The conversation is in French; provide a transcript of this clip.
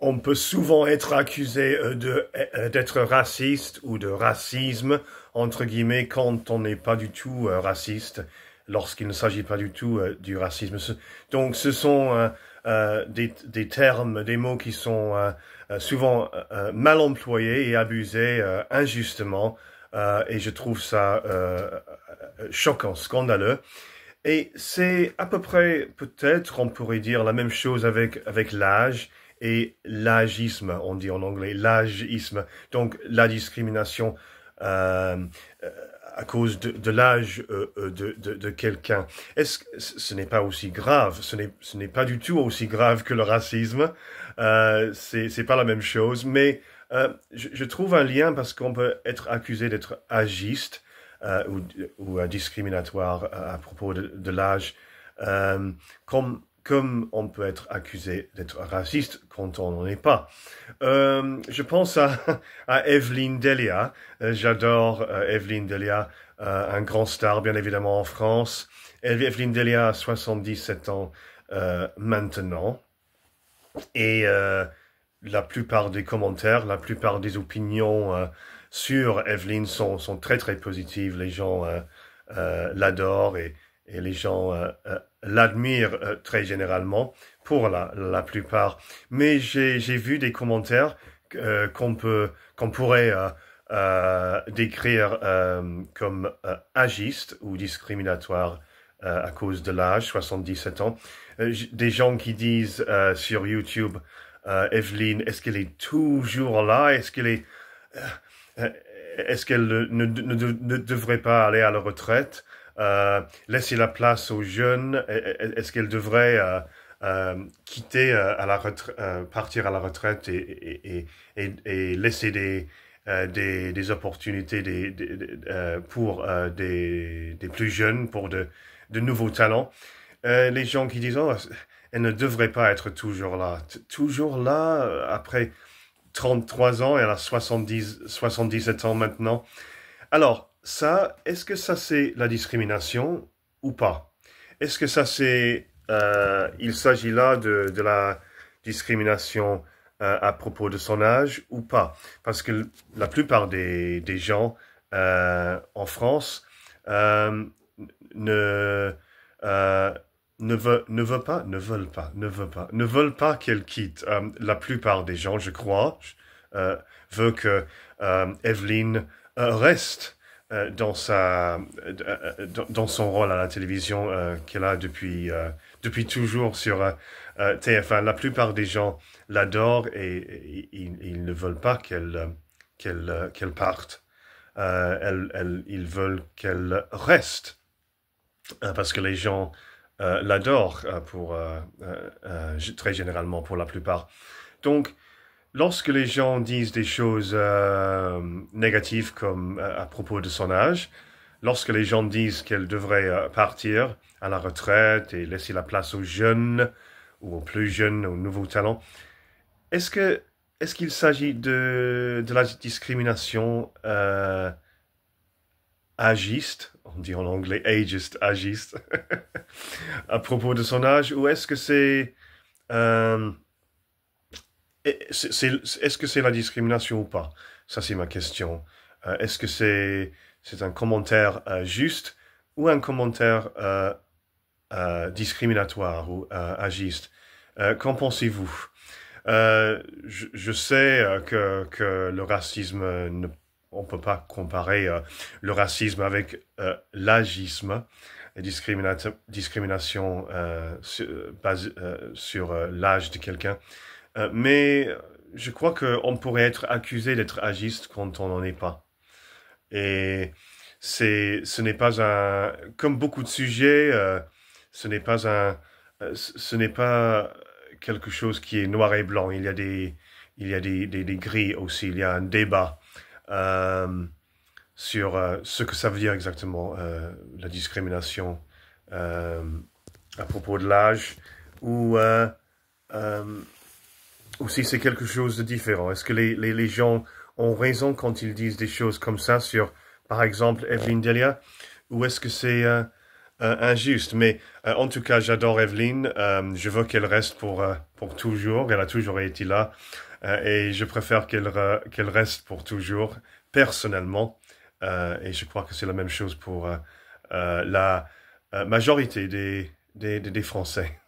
On peut souvent être accusé d'être raciste ou de racisme, entre guillemets, quand on n'est pas du tout raciste, lorsqu'il ne s'agit pas du tout du racisme. Donc ce sont des termes, des mots qui sont souvent mal employés et abusés injustement, et je trouve ça choquant, scandaleux. Et c'est à peu près, peut-être, on pourrait dire la même chose avec l'âge et l'agisme, on dit en anglais, l'agisme. Donc, la discrimination euh, euh, à cause de l'âge de quelqu'un. Est-ce que ce n'est pas aussi grave? Ce n'est pas du tout aussi grave que le racisme. C'est pas la même chose, mais je trouve un lien parce qu'on peut être accusé d'être agiste ou discriminatoire à propos de l'âge, euh, comme on peut être accusé d'être raciste quand on n'en est pas. Je pense à Evelyne Delia. J'adore Evelyne Delia, un grand star bien évidemment en France. Evelyne Delia a 77 ans maintenant. Et la plupart des commentaires, la plupart des opinions sur Evelyne sont très très positives. Les gens l'adorent et les gens l'admirent très généralement pour la plupart. Mais j'ai vu des commentaires qu'on pourrait décrire comme agistes ou discriminatoires à cause de l'âge, 77 ans. Des gens qui disent sur YouTube, Evelyne, est-ce qu'elle est toujours là? Est-ce qu'elle ne devrait pas aller à la retraite? Laisser la place aux jeunes? Est-ce qu'elle devrait quitter partir à la retraite et laisser des opportunités pour des plus jeunes, pour de nouveaux talents? Les gens qui disent, oh, elle ne devrait pas être toujours là. Toujours là, après 33 ans, elle a 77 ans maintenant. Alors, ça, est-ce que ça c'est la discrimination ou pas? Est-ce que ça c'est, il s'agit là de la discrimination à propos de son âge ou pas? Parce que la plupart des gens en France ne euh, ne veulent pas qu'elle quitte. La plupart des gens, je crois, veulent que Evelyne reste dans son rôle à la télévision qu'elle a depuis toujours sur TF1. La plupart des gens l'adorent et ils ne veulent pas qu'elle parte. Ils veulent qu'elle reste parce que les gens l'adore très généralement pour la plupart. Donc, lorsque les gens disent des choses négatives comme à propos de son âge, lorsque les gens disent qu'elle devrait partir à la retraite et laisser la place aux jeunes ou aux plus jeunes, aux nouveaux talents, est-ce qu'il s'agit de la discrimination agiste, on dit en anglais ageist, agiste, à propos de son âge, ou est-ce que est-ce que c'est la discrimination ou pas? Ça, c'est ma question. Est-ce que c'est un commentaire juste ou un commentaire discriminatoire ou agiste? Qu'en pensez-vous? Je sais que le racisme, on peut pas comparer le racisme avec l'agisme, et discrimination sur l'âge de quelqu'un. Mais je crois qu'on pourrait être accusé d'être agiste quand on n'en est pas. Et ce n'est pas comme beaucoup de sujets, ce n'est pas ce n'est pas quelque chose qui est noir et blanc. Il y a des gris aussi. Il y a un débat sur ce que ça veut dire exactement la discrimination à propos de l'âge ou si c'est quelque chose de différent. Est-ce que les gens ont raison quand ils disent des choses comme ça sur, par exemple, Evelyne Delia, ou est-ce que c'est injuste. Mais en tout cas, j'adore Evelyne. Je veux qu'elle reste pour toujours. Elle a toujours été là. Et je préfère qu'elle reste pour toujours, personnellement. Et je crois que c'est la même chose pour la majorité des Français.